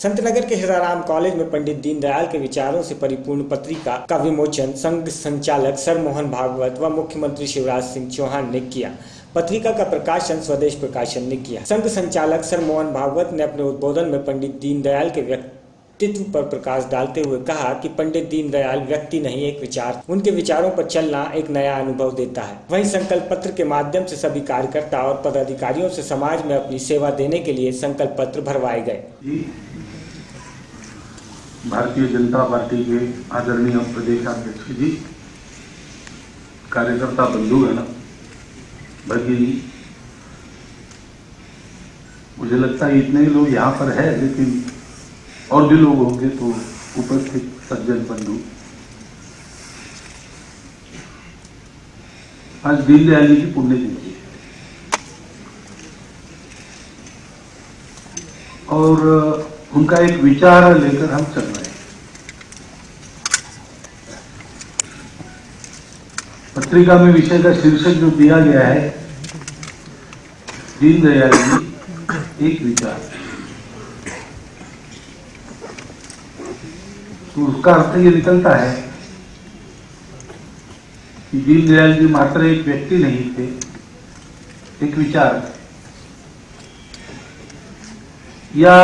संतनगर के हिराराम कॉलेज में पंडित दीनदयाल के विचारों से परिपूर्ण पत्रिका का विमोचन संघ संचालक सर मोहन भागवत व मुख्यमंत्री शिवराज सिंह चौहान ने किया। पत्रिका का प्रकाशन स्वदेश प्रकाशन ने किया। संघ संचालक सर मोहन भागवत ने अपने उद्बोधन में पंडित दीनदयाल के व्यक्तित्व पर प्रकाश डालते हुए कहा कि पंडित दीनदयाल व्यक्ति नहीं, एक विचार। उनके विचारों पर चलना एक नया अनुभव देता है। वहीं संकल्प पत्र के माध्यम से सभी कार्यकर्ता और पदाधिकारियों से समाज में अपनी सेवा देने के लिए संकल्प पत्र भरवाए गए। भारतीय जनता पार्टी के आदरणीय प्रदेशाध्यक्ष जी, कार्यकर्ता बंधुगण, भगिनी, मुझे लगता है इतने लोग यहाँ पर है, लेकिन और भी लोग होंगे तो उपस्थित सज्जन बंधु, आज दीनदयाल जी की पुण्यतिथि है और उनका एक विचार लेकर हम चल रहे हैं। पत्रिका में विषय का शीर्षक जो दिया गया है, दीनदयाल जी एक विचार, तो उसका अर्थ ये निकलता है कि दीनदयाल जी मात्र एक व्यक्ति नहीं थे, एक विचार या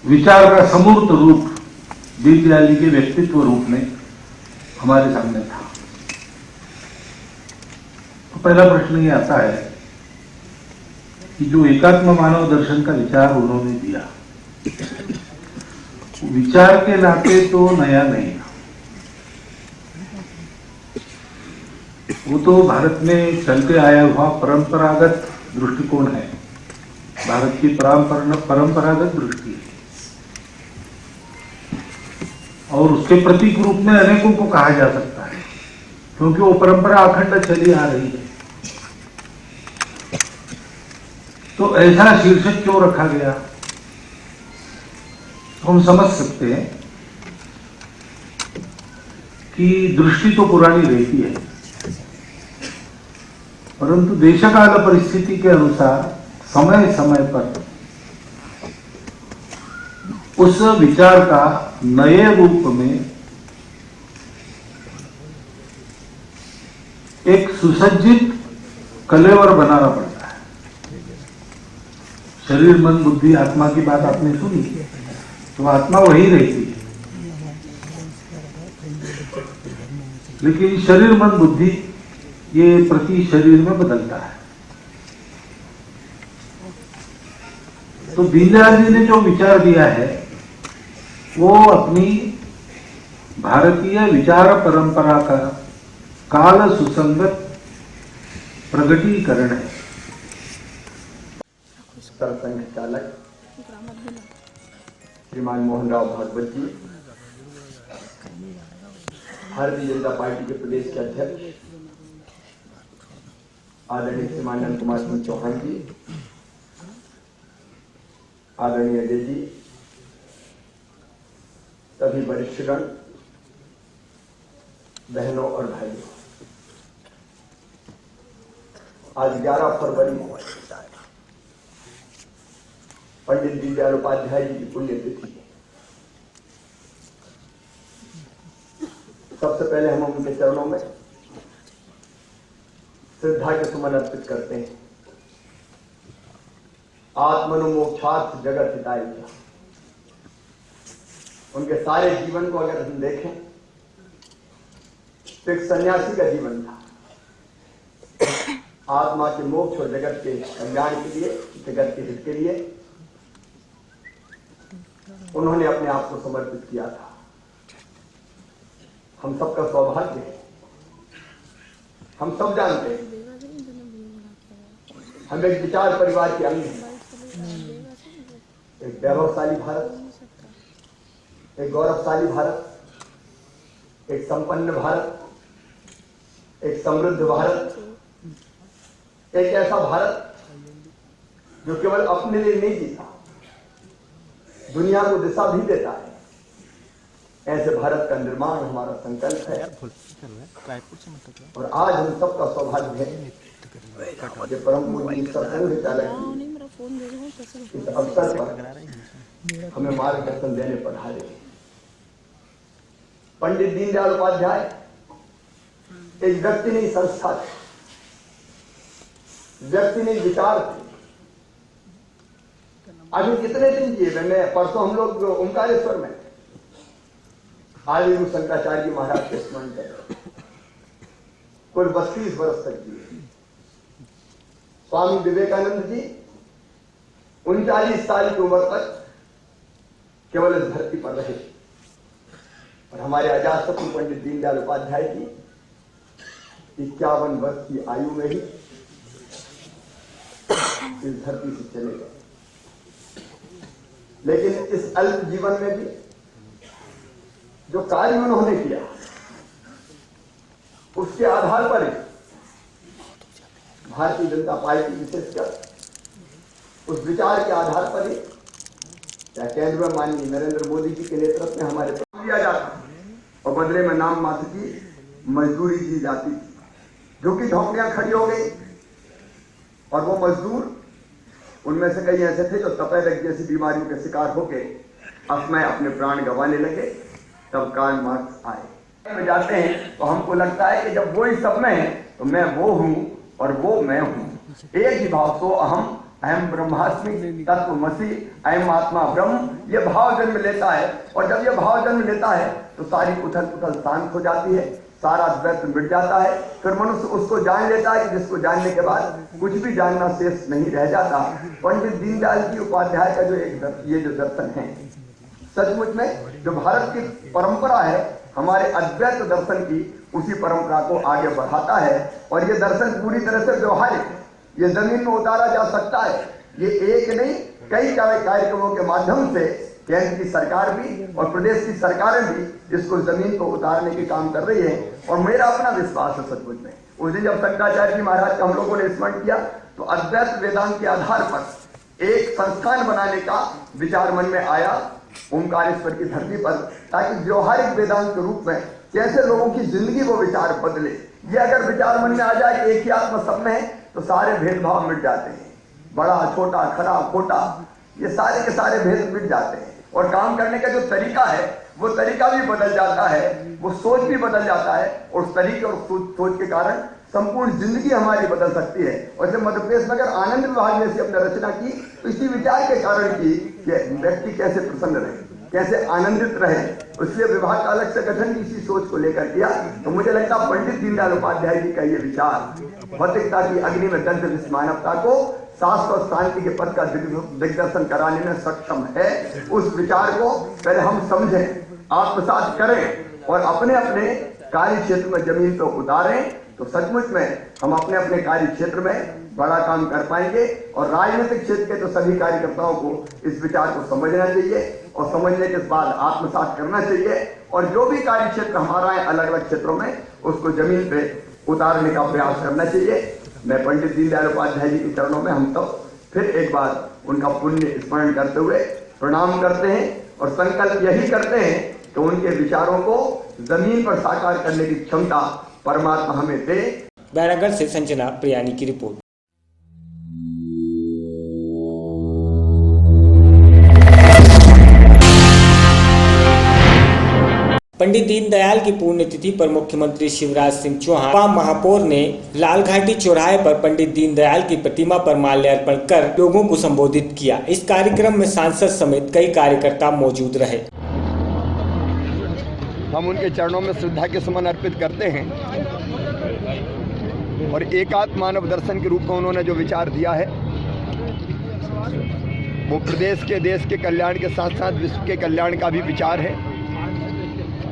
विचार का समूर्त रूप दीनदयाल जी के व्यक्तित्व रूप में हमारे सामने था। तो पहला प्रश्न ये आता है कि जो एकात्म मानव दर्शन का विचार उन्होंने दिया, विचार के नाते तो नया नहीं, वो तो भारत में चलते आया हुआ परंपरागत दृष्टिकोण है, भारत की परंपरागत दृष्टि है और उसके प्रतीक रूप में अनेकों को कहा जा सकता है, क्योंकि वो परंपरा अखंड चली आ रही है। तो ऐसा शीर्षक क्यों रखा गया, हम समझ सकते हैं कि दृष्टि तो पुरानी रहती है, परंतु देशकाल परिस्थिति के अनुसार समय समय पर उस विचार का नए रूप में एक सुसज्जित कलेवर बनाना पड़ता है। शरीर मन बुद्धि आत्मा की बात आपने सुनी, तो आत्मा वही रहती है, लेकिन शरीर मन बुद्धि ये प्रति शरीर में बदलता है। तो दीनदयाल जी ने जो विचार दिया है वो अपनी भारतीय विचार परंपरा का काल सुसंगत प्रगटीकरण है। सरसंघ चालक श्रीमान मोहन राव भागवत जी, भारतीय जनता पार्टी के प्रदेश के अध्यक्ष आदरणीय श्रीमान नंद कुमार सिंह चौहान जी, आदरणीय अजय जी, सभी वरिष्ठगण, बहनों और भाइयों, आज 11 फरवरी पंडित दीनदयाल उपाध्याय जी की पुण्यतिथि है। सबसे पहले हम उनके चरणों में श्रद्धा के सुमन अर्पित करते हैं। आत्मनो मोक्षार्थ जगत हिताय किया, उनके सारे जीवन को अगर हम देखें तो एक सन्यासी का जीवन था। आत्मा के मोक्ष और जगत के कल्याण के लिए, जगत के हित के लिए उन्होंने अपने आप को समर्पित किया था। हम सबका सौभाग्य है, हम सब जानते हैं, हम एक विचार परिवार के अंग हैं। एक वैभवशाली भारत, एक गौरवशाली भारत, एक संपन्न भारत, एक समृद्ध भारत, एक ऐसा भारत जो केवल अपने लिए नहीं जीता, दुनिया को दिशा भी देता है। ऐसे भारत का निर्माण हमारा संकल्प है। और आज हम सबका सौभाग्य है कि परम पूज्य सत्संग चालक इस अवसर पर हमें मार्गदर्शन देने पधारे। पंडित दीनदयाल उपाध्याय एक व्यक्ति नहीं संस्था थे, व्यक्ति नहीं विचार थे। अभी कितने दिन जिए? मैं परसों हम लोग ओंकारेश्वर में आदि गुरु शंकराचार्य जी महाराज के स्मरण कर रहे, कुल 32 वर्ष तक जिए। स्वामी विवेकानंद जी 39 साल की उम्र तक केवल इस धरती पर रहे। और हमारे अजातशत्रु पंडित दीनदयाल उपाध्याय जी 51 वर्ष की आयु में ही इस धरती से चले गए। लेकिन इस अल्प जीवन में भी जो कार्य उन्होंने किया उसके आधार पर भारतीय जनता पार्टी विशेषकर उस विचार के आधार पर ही या केंद्र में माननीय नरेंद्र मोदी जी के नेतृत्व में हमारे दिया जाता और बदले में नाम मात्र की मजदूरी दी जाती थी, जो कि झोंपड़ियां खड़ी हो गई। और वो मजदूर उनमें से कई ऐसे थे जो तपेदिक जैसी बीमारियों के शिकार होके असमय अपने प्राण गंवाने लगे। तब कार्ल मार्क्स आए। में जाते हैं तो हमको लगता है कि जब वो ही सब में है तो मैं वो हूं और वो मैं हूं। एक ही भाव सो अहम अहम ब्रह्मास्मि तत्वमसि अहम आत्मा ब्रह्म, ये भाव जन्म लेता है। और जब ये भाव जन्म लेता है तो सारी उथल पुथल शांत हो जाती है, सारा द्वैत मिट जाता है। फिर मनुष्य उसको जान लेता है जिसको जानने के बाद कुछ भी जानना शेष नहीं रह जाता। पंडित दीनदयाल जी उपाध्याय का जो ये जो दर्शन है, सचमुच में जो भारत की परंपरा है हमारे अद्वैत दर्शन की, उसी परंपरा को आगे बढ़ाता है। और ये दर्शन पूरी तरह से व्यवहारिक है, ये जमीन में उतारा जा सकता है। ये एक नहीं कई कार्यक्रमों के माध्यम से केंद्र की सरकार भी और प्रदेश की सरकारें भी इसको जमीन को उतारने के काम कर रही है। और मेरा अपना विश्वास है सचमुच में, उस दिन जब शंकराचार्य जी महाराज का हम लोगों ने स्मरण किया तो अद्वैत वेदांत के आधार पर एक संस्थान बनाने का विचार मन में आया ओंकारेश्वर की धरती पर, ताकि व्यवहारिक वेदांत के रूप में कैसे लोगों की जिंदगी वो विचार बदले। ये अगर विचार मन में आ जाए कि एक ही आत्मा सब में है तो सारे भेदभाव मिट जाते हैं, बड़ा छोटा खरा खोटा ये सारे के सारे भेद मिट जाते हैं। और काम करने का जो तरीका है वो तरीका भी बदल जाता है, वो सोच भी बदल जाता है। और उस तरीके और सोच के कारण संपूर्ण जिंदगी हमारी बदल सकती है। और जब मध्य प्रदेश में अगर आनंद विभाग ने अपने रचना की तो इसी विचार के कारण की कि व्यक्ति कैसे प्रसन्न रहे, कैसे आनंदित रहे, इसलिए विभाग का अलग से गठन इसी सोच को लेकर किया। तो मुझे लगता है पंडित दीनदयाल उपाध्याय जी का ये विचार भौतिकता की अग्नि में दग्ध इस मानवता को शाश्वत शांति के पथ का दिग्दर्शन कराने में सक्षम है। उस विचार को पहले हम समझें, आत्मसात करें और अपने अपने कार्य क्षेत्र में जमीन पर उतारें, तो सचमुच में हम अपने अपने कार्य क्षेत्र में बड़ा काम कर पाएंगे। और राजनीतिक क्षेत्र के तो सभी कार्यकर्ताओं को इस विचार को समझना चाहिए और समझने के बाद आत्मसात करना चाहिए। और जो भी कार्य क्षेत्र हमारा है अलग अलग क्षेत्रों में, उसको जमीन पे उतारने का प्रयास करना चाहिए। मैं पंडित दीनदयाल उपाध्याय जी के चरणों में हम तो फिर एक बार उनका पुण्य स्मरण करते हुए प्रणाम करते हैं और संकल्प यही करते हैं कि उनके विचारों को जमीन पर साकार करने की क्षमता परमात्मा हमें दे। बैरागढ़ से संजना प्रियानी की रिपोर्ट। पंडित दीनदयाल की पुण्यतिथि पर मुख्यमंत्री शिवराज सिंह चौहान महापौर ने लालघाटी चौराहे पर पंडित दीनदयाल की प्रतिमा पर माल्यार्पण कर लोगों को संबोधित किया। इस कार्यक्रम में सांसद समेत कई कार्यकर्ता मौजूद रहे। हम उनके चरणों में श्रद्धा के सुमन अर्पित करते हैं और एकात्म मानव दर्शन के रूप में उन्होंने जो विचार दिया है वो प्रदेश के देश के कल्याण के साथ साथ विश्व के कल्याण का भी विचार है।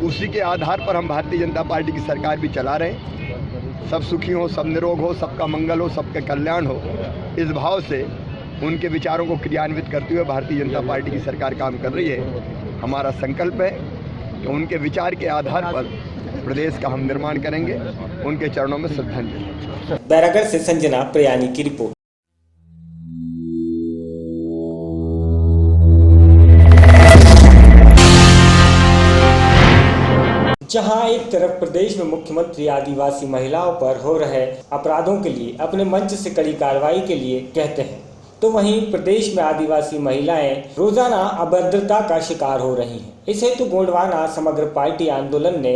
उसी के आधार पर हम भारतीय जनता पार्टी की सरकार भी चला रहे हैं। सब सुखी हो, सब निरोग हो, सबका मंगल हो, सबका कल्याण हो, इस भाव से उनके विचारों को क्रियान्वित करते हुए भारतीय जनता पार्टी की सरकार काम कर रही है। हमारा संकल्प है कि उनके विचार के आधार पर प्रदेश का हम निर्माण करेंगे। उनके चरणों में श्रद्धांजलि। बैरागढ़ से संजना प्रियानी की रिपोर्ट। जहां एक तरफ प्रदेश में मुख्यमंत्री आदिवासी महिलाओं पर हो रहे अपराधों के लिए अपने मंच से कड़ी कार्रवाई के लिए कहते हैं, तो वहीं प्रदेश में आदिवासी महिलाएं रोजाना अभद्रता का शिकार हो रही हैं। इस हेतु गोंडवाना समग्र पार्टी आंदोलन ने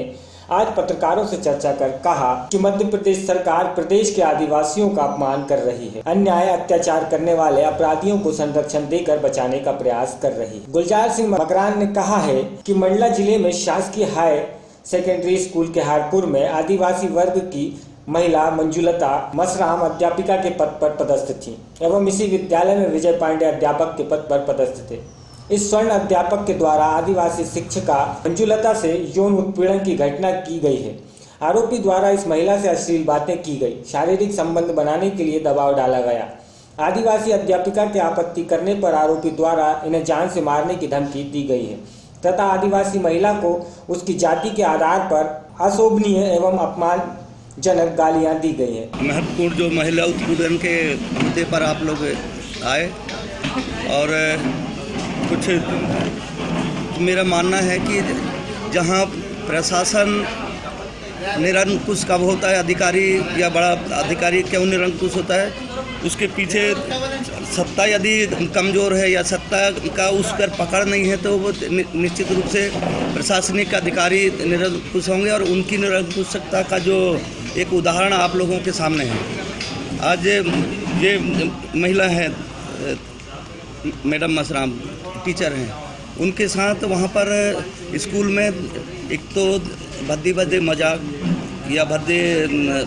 आज पत्रकारों से चर्चा कर कहा कि मध्य प्रदेश सरकार प्रदेश के आदिवासियों का अपमान कर रही है, अन्याय अत्याचार करने वाले अपराधियों को संरक्षण देकर बचाने का प्रयास कर रही है। गुलजार सिंह मकरान ने कहा है कि मंडला जिले में शासकीय हाई सेकेंडरी स्कूल के हारपुर में आदिवासी वर्ग की महिला मंजुलता मसराम अध्यापिका के पद पर पदस्थ थी एवं इसी विद्यालय में विजय पांडे अध्यापक के पद पर पदस्थ थे। इस स्वर्ण अध्यापक के द्वारा आदिवासी शिक्षिका मंजुलता से यौन उत्पीड़न की घटना की गई है। आरोपी द्वारा इस महिला से अश्लील बातें की गई, शारीरिक संबंध बनाने के लिए दबाव डाला गया। आदिवासी अध्यापिका के आपत्ति करने पर आरोपी द्वारा इन्हें जान से मारने की धमकी दी गई है तथा आदिवासी महिला को उसकी जाति के आधार पर अशोभनीय एवं अपमानजनक गालियां दी गई हैं। महत्वपूर्ण जो महिला उत्पीड़न के मुद्दे पर आप लोग आए और कुछ मेरा मानना है कि जहां प्रशासन निरंकुश कब होता है, अधिकारी या बड़ा अधिकारी क्यों निरंकुश होता है, उसके पीछे सत्ता यदि कमज़ोर है या सत्ता का उस पर पकड़ नहीं है तो वो निश्चित रूप से प्रशासनिक अधिकारी निरंकुश होंगे और उनकी निरंकुशता का जो एक उदाहरण आप लोगों के सामने है। आज ये महिला है मैडम मसराम, टीचर हैं, उनके साथ वहाँ पर स्कूल में एक तो भद्दे मजाक या भद्दे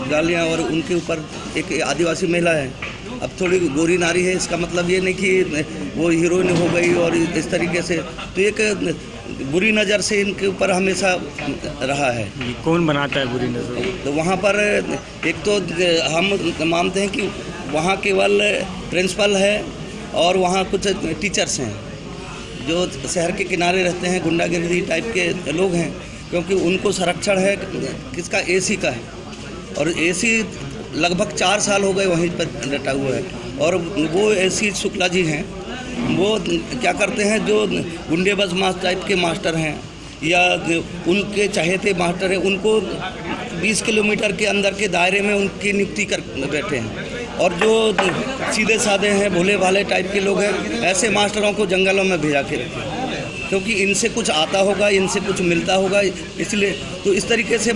गालियाँ और उनके ऊपर एक आदिवासी महिला है, अब थोड़ी गोरी नारी है, इसका मतलब ये नहीं कि वो हीरोइन हो गई और इस तरीके से, तो एक बुरी नज़र से इनके ऊपर हमेशा रहा है। कौन बनाता है बुरी नज़र? तो वहाँ पर एक तो हम मानते हैं कि वहाँ केवल प्रिंसिपल है और वहाँ कुछ टीचर्स हैं जो शहर के किनारे रहते हैं, गुंडागिरी टाइप के लोग हैं, क्योंकि उनको संरक्षण है किसका, एसी का है, और एसी लगभग 4 साल हो गए वहीं पर डटा हुआ है। और वो एसी शुक्ला जी हैं, वो क्या करते हैं, जो गुंडे बदमाश टाइप के मास्टर हैं या उनके चहेते मास्टर हैं, उनको 20 किलोमीटर के अंदर के दायरे में उनकी नियुक्ति कर बैठे हैं, और जो सीधे साधे हैं, भोले भाले टाइप के लोग हैं, ऐसे मास्टरों को जंगलों में भेजा के रखे, क्योंकि इनसे कुछ आता होगा, इनसे कुछ मिलता होगा, इसलिए तो इस तरीके से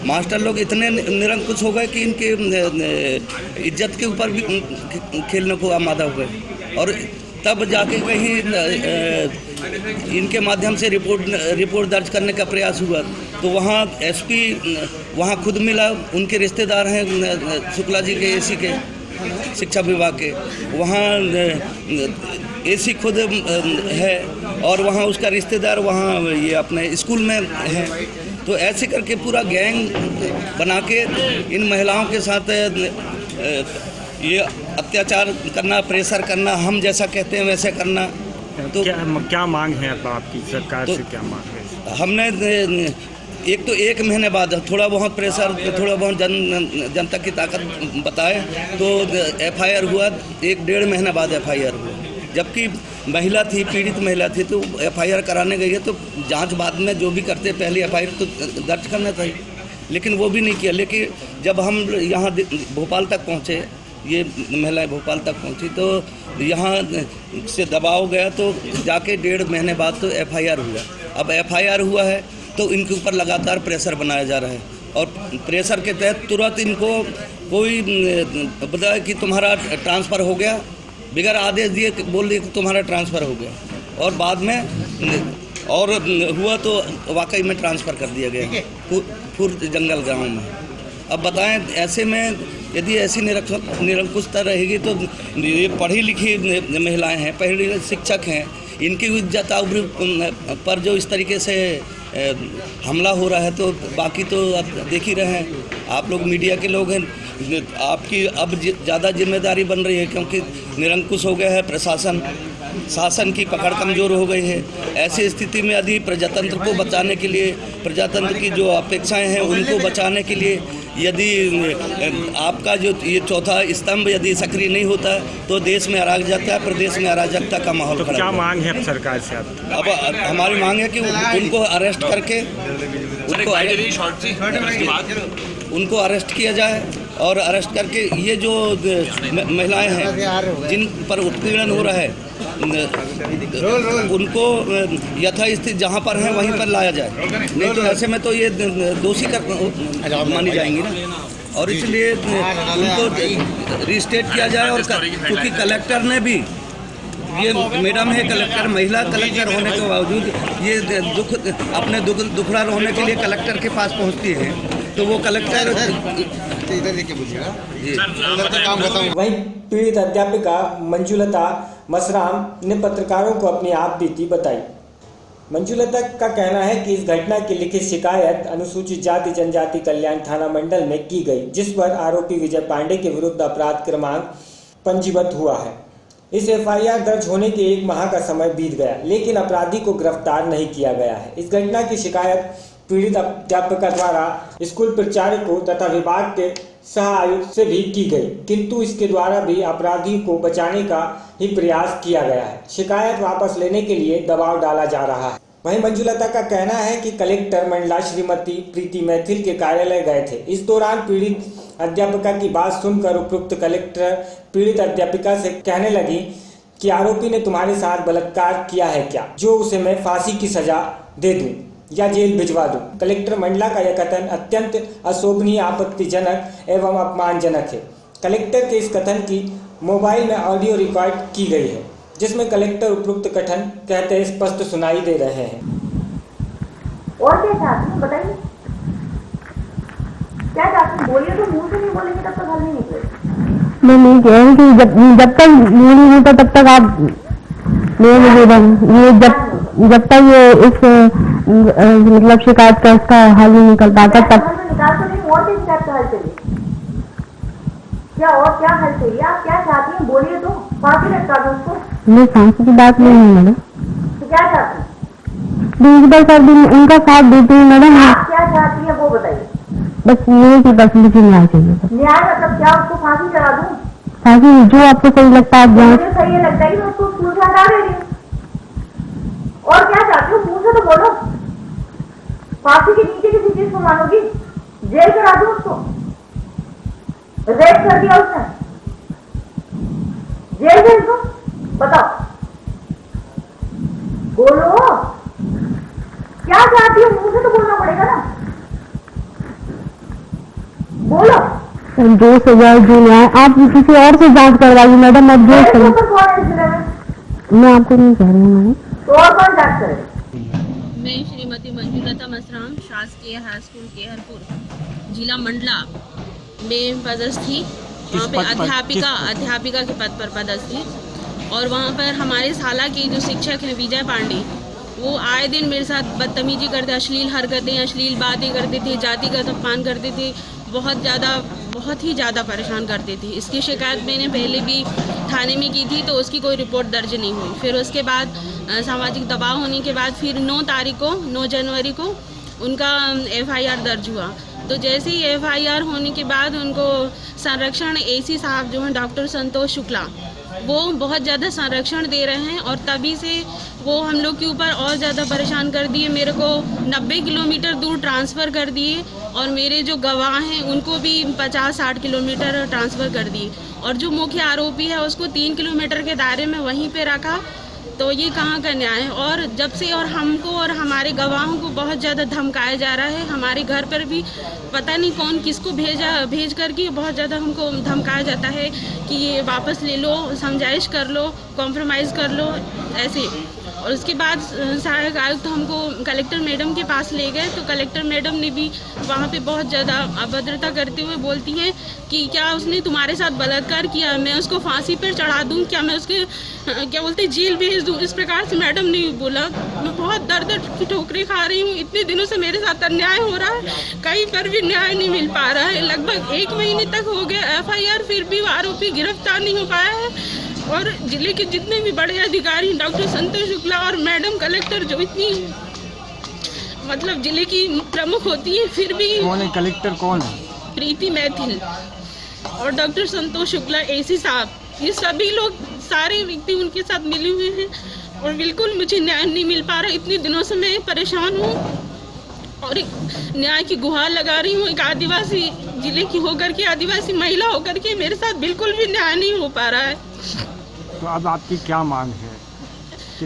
मास्टर लोग इतने निरंकुश हो गए कि इनके इज्जत के ऊपर भी खेलने को आमादा हो गए। और तब जाके कहीं इनके माध्यम से रिपोर्ट दर्ज करने का प्रयास हुआ, तो वहाँ एसपी वहाँ खुद मिला, उनके रिश्तेदार हैं शुक्ला जी के, एसी के, शिक्षा विभाग के, वहाँ एसी खुद है और वहाँ उसका रिश्तेदार वहाँ ये अपने स्कूल में है। तो ऐसे करके पूरा गैंग बना के इन महिलाओं के साथ ये अत्याचार करना, प्रेशर करना, हम जैसा कहते हैं वैसे करना। तो क्या मांग है आपकी सरकार से, क्या मांग है? हमने एक तो 1 महीने बाद थोड़ा बहुत प्रेशर, थोड़ा बहुत जनता की ताकत बताए तो एफआईआर हुआ, 1-1.5 महीने बाद एफआईआर हुआ, जबकि महिला थी, पीड़ित महिला थी, तो एफआईआर कराने गई है तो जांच बाद में जो भी करते पहले एफआईआर तो दर्ज करना चाहिए, लेकिन वो भी नहीं किया। लेकिन जब हम यहाँ भोपाल तक पहुँचे, ये महिलाएं भोपाल तक पहुँची, तो यहाँ से दबाव गया, तो जाके 1.5 महीने बाद तो एफआईआर हुआ। अब एफआईआर हुआ है तो इनके ऊपर लगातार प्रेशर बनाया जा रहा है, और प्रेशर के तहत तुरंत इनको कोई बताया कि तुम्हारा ट्रांसफ़र हो गया, बिगैर आदेश दिए बोल दिए कि तुम्हारा ट्रांसफ़र हो गया, और बाद में और हुआ तो वाकई में ट्रांसफ़र कर दिया गया फुर जंगल गाँव में। अब बताएं, ऐसे में यदि ऐसी निरंकुशता रहेगी तो ये पढ़ी लिखी महिलाएं हैं, पढ़ी शिक्षक हैं, इनकी इज्जत पर जो इस तरीके से हमला हो रहा है, तो बाकी तो आप देख ही रहे हैं, आप लोग मीडिया के लोग हैं, आपकी अब ज़्यादा जिम्मेदारी बन रही है, क्योंकि निरंकुश हो गया है प्रशासन, शासन की पकड़ कमज़ोर हो गई है। ऐसी स्थिति में यदि प्रजातंत्र को बचाने के लिए, प्रजातंत्र की जो अपेक्षाएं हैं उनको बचाने के लिए यदि आपका जो ये चौथा स्तंभ यदि सक्रिय नहीं होता तो देश में अराजकता, प्रदेश में अराजकता का माहौल तो खड़ा क्या होगा। मांग है अब सरकार से आप? अब हमारी मांग है कि उनको अरेस्ट करके उनको अरेस्ट किया जाए और अरेस्ट करके ये जो महिलाएं हैं जिन पर उत्पीड़न हो रहा है उनको यथास्थिति जहाँ पर है वहीं पर लाया जाए, नहीं तो ऐसे में तो ये दोषी मानी जाएंगी ना। और इसलिए उनको रिस्टेट किया जाए। और क्योंकि कलेक्टर ने भी, ये मैडम है कलेक्टर, महिला कलेक्टर होने के बावजूद ये अपने दुखड़ा रोने के लिए कलेक्टर के पास पहुंचती है, तो वो कलेक्टर वहीं पीड़ित अध्यापिका मंजुलता मसराम ने पत्रकारों को अपनी आप बीती बताई। मंजुलता का कहना है कि इस घटना की लिखित शिकायत अनुसूचित जाति जनजाति कल्याण थाना मंडल में की गई, जिस पर आरोपी विजय पांडे के विरुद्ध अपराध क्रमांक पंजीबद्ध हुआ है। इस एफआईआर दर्ज होने के 1 माह का समय बीत गया, लेकिन अपराधी को गिरफ्तार नहीं किया गया है। इस घटना की शिकायत पीड़ित अध्यापिका द्वारा स्कूल प्राचार्य को तथा विभाग के सह आयुक्त से भी की गई, किंतु इसके द्वारा भी अपराधी को बचाने का ही प्रयास किया गया है। शिकायत वापस लेने के लिए दबाव डाला जा रहा है। वहीं मंजुलता का कहना है कि कलेक्टर मंडला श्रीमती प्रीति मैथिल के कार्यालय गए थे। इस दौरान पीड़ित अध्यापिका की बात सुनकर उपयुक्त कलेक्टर पीड़ित अध्यापिका से कहने लगी कि आरोपी ने तुम्हारे साथ बलात्कार किया है क्या, जो उसे मैं फांसी की सजा दे दूं या जेल भिजवा दूं। कलेक्टर मंडला का यह कथन अत्यंत अशोभनीय, आपत्तिजनक एवं अपमानजनक है। कलेक्टर के इस कथन की मोबाइल में ऑडियो रिकॉर्ड की गई है, जिसमें कलेक्टर उपयुक्त कथन कहते स्पष्ट सुनाई दे रहे हैं। और क्या चाहती हैं बताइए, क्या चाहती हैं? बोलिए, तो मुंह से नहीं बोलेंगे तब तक हल नहीं निकलेगा। मैं नहीं कह रही कि जब तक मुंह नहीं होता तब तक आप ये जब तक ये इस मतलब शिकायत का इसका हल नहीं निकल पाता तब निकाल तो नहीं। और शिकायत का हल चाहिए क्या? और क्या हल चाहिए? आप क्या चाहती हैं बोलिए, तो फांसी लटका दो उसको। नहीं, फांसी की बात नहीं है मैडम। तो क्या चाहती हैं? डिजिटल कर दी, उनका साथ देती हूँ मैडम। आप क्या चाहती हैं वो बताइए। बस ये कि बस मुझे न्याय चाहिए। न्याय मतलब क्या? उसको फांसी चढ़ा दूं? फांसी जो आपको सही लगता है। मुझे सही लगता है कि मैं उसको स्कूल से हटा दे रही हूँ। और क्या चाहती हूँ मुंह से तो बोलो। फांसी के नीचे किसी चीज को मानोगी? जेल करा दूं उसको? रेप कर दिया उसने, जेल भेज दो? बताओ, बोलो क्या चाहती हो? मुंह से तो बोलना पड़ेगा ना, बोलो। जो सजा जो न्याय, आप किसी और से जांच करवाइए मैडम। अब जो मैं आपको नहीं कह रही हूँ। तो और कौन जांच करेगा? मैं श्रीमती मंजुलता मसराम, शासकीय हाई स्कूल केहरपुर, जिला मंडला में पदस्थ थी। वहाँ पे अध्यापिका के पद पर पदस्थ थी। और वहाँ पर हमारे शाला के जो शिक्षक हैं विजय पांडे, वो आए दिन मेरे साथ बदतमीजी करते, अश्लील हरकतें, अश्लील बातें करते थे, जातिगत अपमान करते थे, बहुत ही ज़्यादा परेशान करते थे। इसकी शिकायत मैंने पहले भी थाने में की थी, तो उसकी कोई रिपोर्ट दर्ज नहीं हुई। फिर उसके बाद सामाजिक दबाव होने के बाद फिर 9 जनवरी को उनका एफआईआर दर्ज हुआ। तो जैसे ही एफआईआर होने के बाद उनको संरक्षण एसी साहब जो हैं डॉक्टर संतोष शुक्ला, वो बहुत ज़्यादा संरक्षण दे रहे हैं। और तभी से वो हम लोग के ऊपर और ज़्यादा परेशान कर दिए। मेरे को 90 किलोमीटर दूर ट्रांसफ़र कर दिए और मेरे जो गवाह हैं उनको भी 50-60 किलोमीटर ट्रांसफ़र कर दिए। और जो मुख्य आरोपी है उसको 3 किलोमीटर के दायरे में वहीं पे रखा। तो ये कहाँ का न्याय है? और जब से और हमको और हमारे गवाहों को बहुत ज़्यादा धमकाया जा रहा है। हमारे घर पर भी पता नहीं कौन किसको भेज करके बहुत ज़्यादा हमको धमकाया जाता है कि ये वापस ले लो, समझाइश कर लो, कॉम्प्रोमाइज़ कर लो, ऐसे। और उसके बाद सहायक आयुक्त हमको कलेक्टर मैडम के पास ले गए। तो कलेक्टर मैडम ने भी वहाँ पे बहुत ज़्यादा अभद्रता करते हुए बोलती हैं कि क्या उसने तुम्हारे साथ बलात्कार किया, मैं उसको फांसी पर चढ़ा दूँ, क्या मैं उसके क्या बोलते जेल भेज दूँ। इस प्रकार से मैडम ने बोला। मैं बहुत दर्द की ठोकरें खा रही हूँ। इतने दिनों से मेरे साथ अन्याय हो रहा है, कहीं पर भी न्याय नहीं मिल पा रहा है। लगभग 1 महीने तक हो गया एफआईआर, फिर भी आरोपी गिरफ्तार नहीं हो पाया है। और जिले के जितने भी बड़े अधिकारी डॉक्टर संतोष शुक्ला और मैडम कलेक्टर, जो इतनी मतलब जिले की प्रमुख होती है, फिर भी कौन है कलेक्टर? कौन है? प्रीति मैथिल और डॉक्टर संतोष शुक्ला एसी साहब, ये सभी लोग सारे व्यक्ति उनके साथ मिले हुए हैं और बिल्कुल मुझे न्याय नहीं मिल पा रहा। इतने दिनों से मैं परेशान हूँ और एक न्याय की गुहार लगा रही हूँ। एक आदिवासी जिले की होकर के, आदिवासी महिला होकर के मेरे साथ बिल्कुल भी न्याय नहीं हो पा रहा है। तो अब आपकी क्या मांग है?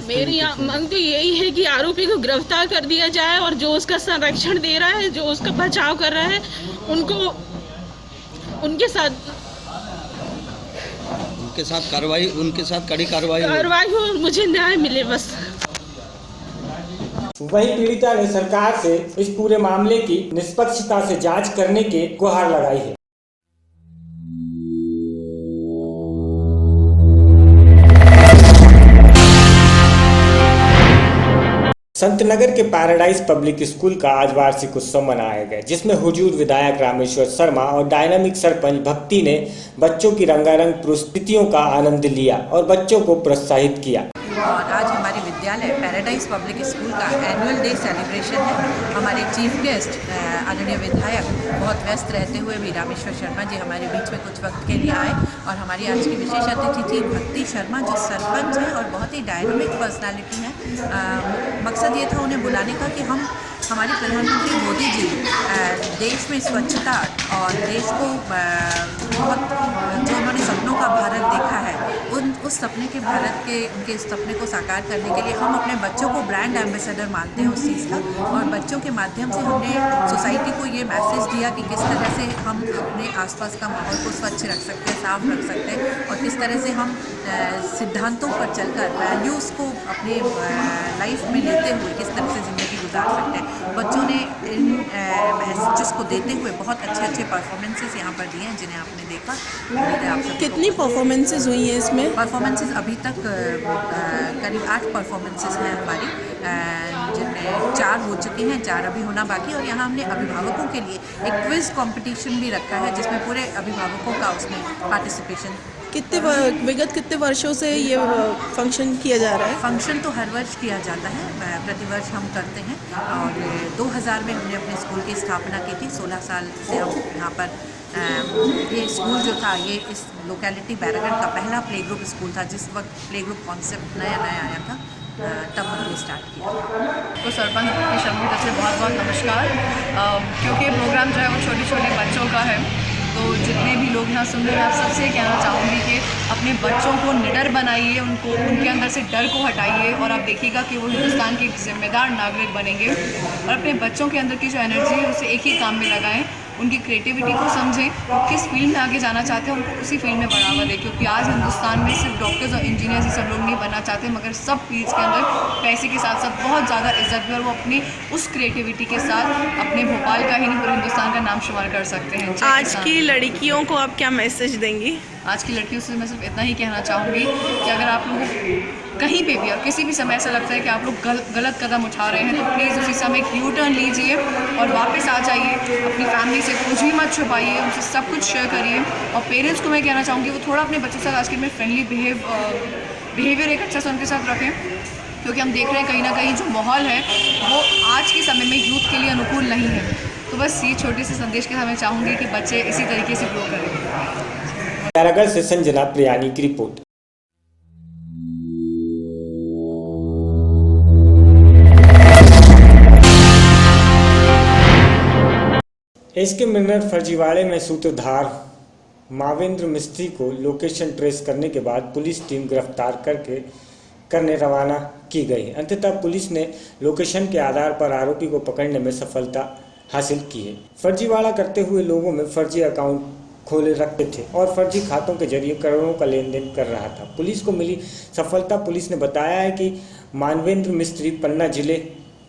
मेरी मांग तो यही है कि आरोपी को गिरफ्तार कर दिया जाए और जो उसका संरक्षण दे रहा है, जो उसका बचाव कर रहा है, उनको उनके साथ कड़ी कार्रवाई हो और मुझे न्याय मिले बस। वहीं पीड़िता ने सरकार से इस पूरे मामले की निष्पक्षता से जांच करने की गुहार लगाई है। संतनगर के पैराडाइज पब्लिक स्कूल का आज वार्षिक उत्सव मनाया गया, जिसमें हुजूर विधायक रामेश्वर शर्मा और डायनामिक सरपंच भक्ति ने बच्चों की रंगारंग प्रस्तुतियों का आनंद लिया और बच्चों को प्रोत्साहित किया। और आज हमारे विद्यालय पैराडाइज पब्लिक स्कूल का एनुअल डे सेलिब्रेशन है। हमारे चीफ गेस्ट आदरणीय विधायक बहुत व्यस्त रहते हुए भी रामेश्वर शर्मा जी हमारे बीच में कुछ वक्त के लिए आए और हमारी आज की विशेष अतिथि थी भक्ति शर्मा, जो सरपंच हैं और बहुत ही डायनामिक पर्सनालिटी हैं। मकसद ये था उन्हें बुलाने का कि हमारे प्रधानमंत्री मोदी जी देश में स्वच्छता और देश को बहुत जो उन्होंने सपनों का भारत देखा है, उस सपने के भारत के उनके सपने को साकार करने के लिए हम अपने बच्चों को ब्रांड एम्बेसडर मानते हैं उस चीज़ का। और बच्चों के माध्यम से हमने सोसाइटी को ये मैसेज दिया कि किस तरह से हम अपने आसपास का माहौल को स्वच्छ रख सकते हैं, साफ रख सकते हैं और किस तरह से हम सिद्धांतों पर चलकर वैल्यूज़ को अपने लाइफ में लेते हुए किस तरह से ज़िंदगी गुजार सकते हैं। बच्चों ने इन मैसेजेस को देते हुए बहुत अच्छे परफॉर्मेंसेस यहाँ पर दिए हैं, जिन्हें आपने देखा। कितनी परफॉर्मेंसेस हुई हैं इसमें? परफॉर्मेंसेस अभी तक करीब 8 परफॉर्मेंसेस हैं हमारी, जिनमें 4 हो चुकी हैं, 4 अभी होना बाकी। और यहाँ हमने अभिभावकों के लिए एक क्विज कंपटीशन भी रखा है, जिसमें पूरे अभिभावकों का उसमें पार्टिसिपेशन। विगत कितने वर्षों से ये फंक्शन किया जा रहा है? फंक्शन तो हर वर्ष किया जाता है, प्रतिवर्ष हम करते हैं। और 2000 में हमने अपने स्कूल की स्थापना की थी। 16 साल से हम यहाँ पर ये स्कूल जो था, ये इस लोकेलिटी बैरागढ़ का पहला प्ले ग्रुप स्कूल था। जिस वक्त प्ले ग्रुप कॉन्सेप्ट नया आया था, तब हमने स्टार्ट किया। तो सरपंच की शर्मा की तरफ से बहुत बहुत नमस्कार। क्योंकि प्रोग्राम जो है वो छोटे छोटे बच्चों का है, तो जितने भी लोग यहाँ सुन रहे हैं, आप सबसे कहना चाहूँगी कि अपने बच्चों को निडर बनाइए, उनके अंदर से डर को हटाइए और आप देखिएगा कि वो हिंदुस्तान के एक जिम्मेदार नागरिक बनेंगे। और अपने बच्चों के अंदर की जो एनर्जी है उसे एक ही काम में लगाएं, उनकी क्रिएटिविटी को समझें, किस फील्ड में आगे जाना चाहते हैं उनको उसी फील्ड में बढ़ावा दें। क्योंकि आज हिंदुस्तान में सिर्फ डॉक्टर्स और इंजीनियर्स ही सब लोग नहीं बनना चाहते, मगर सब फील्ड्स के अंदर पैसे के साथ साथ बहुत ज़्यादा इज्जत भी, और वो अपनी उस क्रिएटिविटी के साथ अपने भोपाल का ही नहीं पूरे हिंदुस्तान का नाम शुमार कर सकते हैं। आज की लड़कियों को आप क्या मैसेज देंगी? आज की लड़कियों से मैं सिर्फ इतना ही कहना चाहूँगी कि अगर आप लोग कहीं पे भी और किसी भी समय ऐसा लगता है कि आप लोग गलत कदम उठा रहे हैं, तो प्लीज़ उसी समय एक यू टर्न लीजिए और वापस आ जाइए। अपनी फैमिली से कुछ भी मत छुपाइए, उनसे सब कुछ शेयर करिए। और पेरेंट्स को मैं कहना चाहूँगी वो थोड़ा अपने बच्चों के साथ आज के में फ्रेंडली बिहेवियर एक अच्छा सा उनके साथ रखें। क्योंकि हम देख रहे हैं कहीं ना कहीं जो माहौल है वो आज के समय में यूथ के लिए अनुकूल नहीं है। तो बस ये छोटे से संदेश के साथ मैं चाहूँगी कि बच्चे इसी तरीके से ग्रो करें। बैरागढ़ से संजना प्रियानी की रिपोर्ट। एसके मिनर फर्जीवाड़े में सूत्रधार मावेंद्र मिस्त्री को लोकेशन ट्रेस करने के बाद पुलिस टीम गिरफ्तार करने रवाना की गई। अंततः पुलिस ने लोकेशन के आधार पर आरोपी को पकड़ने में सफलता हासिल की है। फर्जीवाड़ा करते हुए लोगों में फर्जी अकाउंट खोले रखते थे और फर्जी खातों के जरिए करोड़ों का लेन देन कर रहा था। पुलिस को मिली सफलता। पुलिस ने बताया है कि मानवेंद्र मिस्त्री पन्ना जिले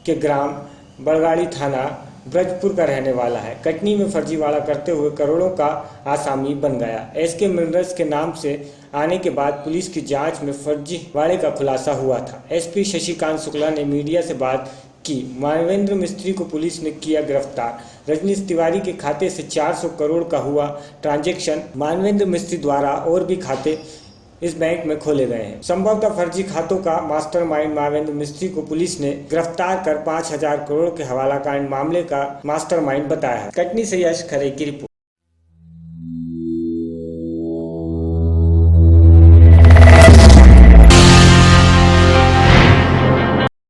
के ग्राम बड़गाड़ी थाना ब्रजपुर का रहने वाला है। कटनी में फर्जीवाड़ा करते हुए करोड़ों का आसामी बन गया। एसके मिनरल्स के नाम से आने के बाद पुलिस की जांच में फर्जीवाड़े का खुलासा हुआ था। एसपी शशिकांत शुक्ला ने मीडिया से बात की। मानवेंद्र मिस्त्री को पुलिस ने किया गिरफ्तार। रजनीश तिवारी के खाते से 400 करोड़ का हुआ ट्रांजैक्शन। मानवेंद्र मिस्त्री द्वारा और भी खाते इस बैंक में खोले गए हैं। संभवतः फर्जी खातों का मास्टरमाइंड मानवेंद्र मिस्त्री को पुलिस ने गिरफ्तार कर 5000 करोड़ के हवाला कांड मामले का मास्टरमाइंड बताया है। कटनी से यश खरे की रिपोर्ट।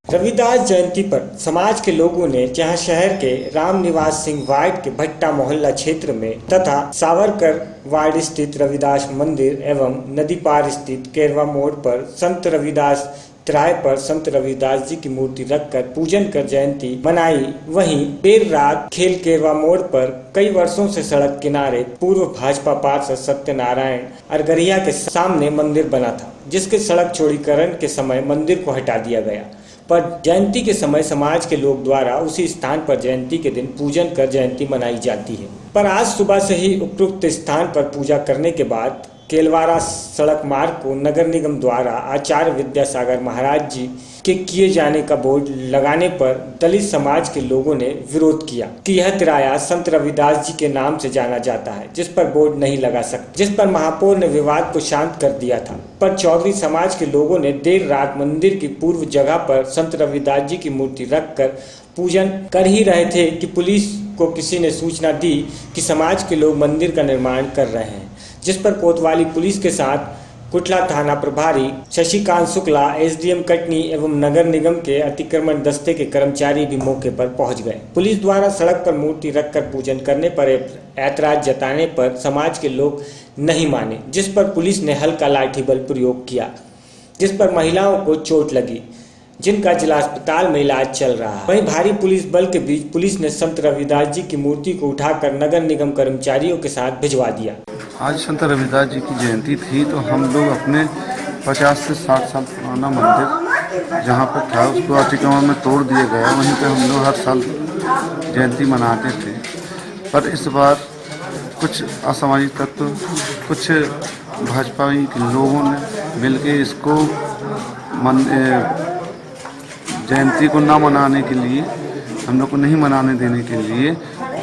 रविदास जयंती पर समाज के लोगों ने जहां शहर के राम निवास सिंह वार्ड के भट्टा मोहल्ला क्षेत्र में तथा सावरकर वार्ड स्थित रविदास मंदिर एवं नदी पार स्थित केरवा मोड़ पर संत रविदास तिराहे पर संत रविदास जी की मूर्ति रखकर पूजन कर जयंती मनाई। वहीं देर रात खेल केरवा मोड़ पर कई वर्षों से सड़क किनारे पूर्व भाजपा पार्षद सत्यनारायण अरगरिया के सामने मंदिर बना था, जिसके सड़क चौड़ीकरण के समय मंदिर को हटा दिया गया, पर जयंती के समय समाज के लोग द्वारा उसी स्थान पर जयंती के दिन पूजन कर जयंती मनाई जाती है। पर आज सुबह से ही उपरोक्त स्थान पर पूजा करने के बाद केलवारा सड़क मार्ग को नगर निगम द्वारा आचार्य विद्यासागर महाराज जी के किए जाने का बोर्ड लगाने पर दलित समाज के लोगों ने विरोध किया कि यह तिराया संत रविदास जी के नाम से जाना जाता है, जिस पर बोर्ड नहीं लगा सकता, जिस पर महापौर ने विवाद को शांत कर दिया था। पर चौधरी समाज के लोगों ने देर रात मंदिर की पूर्व जगह पर संत रविदास जी की मूर्ति रखकर पूजन कर ही रहे थे कि पुलिस को किसी ने सूचना दी कि समाज के लोग मंदिर का निर्माण कर रहे हैं, जिस पर कोतवाली पुलिस के साथ कुटला थाना प्रभारी शशिकांत शुक्ला, एसडीएम कटनी एवं नगर निगम के अतिक्रमण दस्ते के कर्मचारी भी मौके पर पहुंच गए। पुलिस द्वारा सड़क पर मूर्ति रखकर पूजन करने पर ऐतराज जताने पर समाज के लोग नहीं माने, जिस पर पुलिस ने हल्का लाठी बल प्रयोग किया, जिस पर महिलाओं को चोट लगी, जिनका जिला अस्पताल में इलाज चल रहा है। वहीं भारी पुलिस बल के बीच पुलिस ने संत रविदास जी की मूर्ति को उठाकर नगर निगम कर्मचारियों के साथ भिजवा दिया। आज संत रविदास जी की जयंती थी, तो हम लोग अपने 50 से 60 साल पुराना मंदिर जहाँ पर था उसको अतिक्रमण में तोड़ दिया गया, वहीं पर हम लोग हर साल जयंती मनाते थे। पर इस बार कुछ असामाजिक तत्व, कुछ भाजपा के लोगों ने मिलकर इसको जयंती को ना मनाने के लिए, हम लोग को नहीं मनाने देने के लिए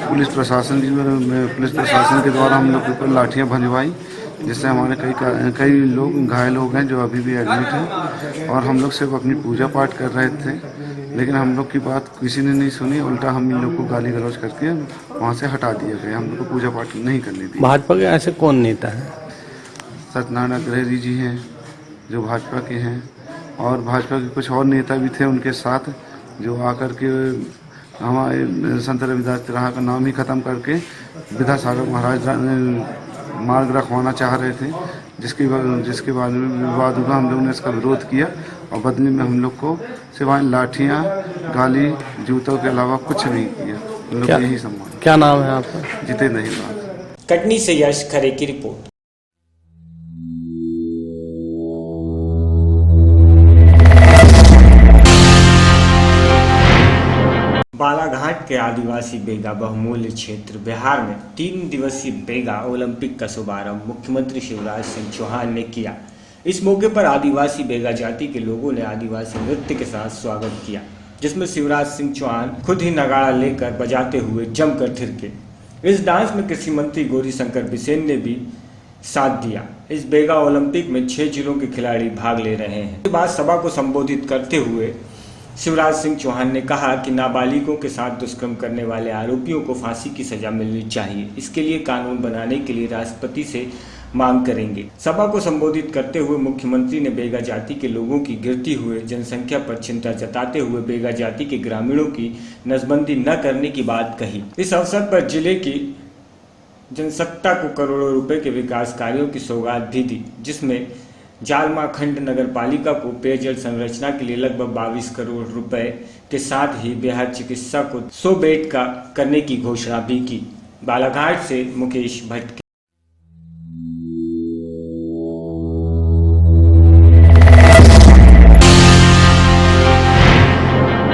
पुलिस प्रशासन के द्वारा हम लोग के ऊपर लाठियाँ भंजवाई, जिससे हमारे कई लोग घायल हो गए जो अभी भी एडमिट हैं। और हम लोग सिर्फ अपनी पूजा पाठ कर रहे थे, लेकिन हम लोग की बात किसी ने नहीं सुनी, उल्टा हम इन लोग को गाली गलौज करके वहाँ से हटा दिया गया। हम लोग को पूजा पाठ नहीं करने दी। भाजपा के ऐसे कौन नेता है? सत्यनारायण अग्रहरी जी हैं जो भाजपा के हैं, और भाजपा के कुछ और नेता भी थे उनके साथ, जो आकर के हमारे संत रविदास तिराहा का नाम ही खत्म करके विद्यासागर महाराज मार्ग रखवाना चाह रहे थे, जिसके बारे में विवाद हुआ। हम लोगों ने इसका विरोध किया और बदले में हम लोग को सिवाय लाठियाँ, गाली, जूतों के अलावा कुछ नहीं किया। हम लोग यही सम्मान। क्या नाम है आपका? जितेंद्र अहिरवार। कटनी से यश खरे की रिपोर्ट। बालाघाट के आदिवासी बेगा बहुमूल्य क्षेत्र बिहार में 3 दिवसीय बेगा ओलंपिक का शुभारंभ मुख्यमंत्री शिवराज सिंह चौहान ने किया। इस मौके पर आदिवासी बेगा जाति के लोगों ने आदिवासी नृत्य के साथ स्वागत किया, जिसमें शिवराज सिंह चौहान खुद ही नगाड़ा लेकर बजाते हुए जमकर थिरके। इस डांस में कृषि मंत्री गौरीशंकर बिसेन ने भी साथ दिया। इस बेगा ओलंपिक में 6 जिलों के खिलाड़ी भाग ले रहे हैं। इसके बाद सभा को संबोधित करते हुए शिवराज सिंह चौहान ने कहा कि नाबालिगों के साथ दुष्कर्म करने वाले आरोपियों को फांसी की सजा मिलनी चाहिए। इसके लिए कानून बनाने के लिए राष्ट्रपति से मांग करेंगे। सभा को संबोधित करते हुए मुख्यमंत्री ने बेगा जाति के लोगों की गिरती हुए जनसंख्या पर चिंता जताते हुए बेगा जाति के ग्रामीणों की नसबंदी न करने की बात कही। इस अवसर पर जिले की जनसत्ता को करोड़ों रुपए के विकास कार्यों की सौगात भी दी, जिसमें जालमा खंड नगर पालिका को पेयजल संरचना के लिए लगभग 22 करोड़ रुपए के साथ ही बिहार चिकित्सा को 100 बेड का करने की घोषणा भी की। बालाघाट से मुकेश भट्ट।